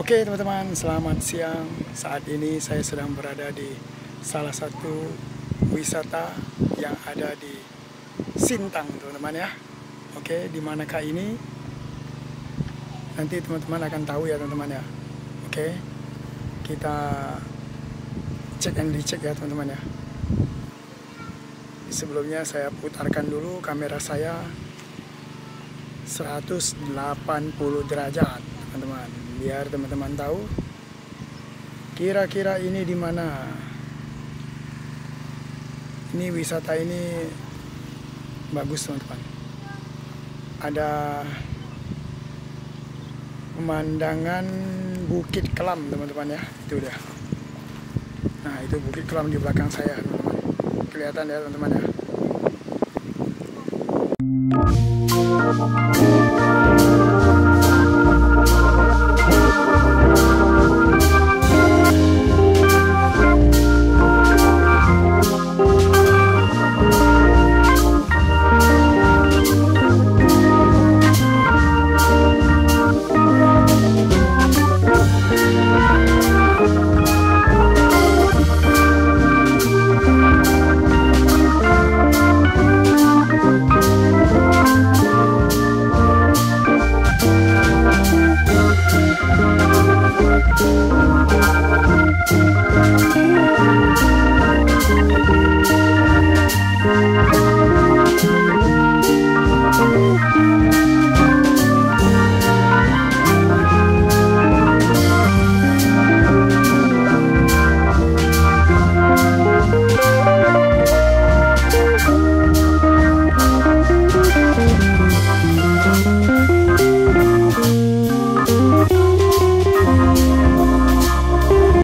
Oke teman-teman, selamat siang. Saat ini saya sedang berada di salah satu wisata yang ada di Sintang, teman-teman ya. Oke, di manakah ini? Nanti teman-teman akan tahu ya teman-teman ya. Oke, kita cek and dicek ya teman-teman ya. Sebelumnya saya putarkan dulu kamera saya 180 derajat teman-teman, biar teman-teman tahu kira-kira ini di mana. Ini wisata ini bagus teman-teman. Ada pemandangan Bukit Kelam teman-teman ya, itu dia. Nah itu Bukit Kelam di belakang saya teman-teman. Kelihatan ya teman-teman ya.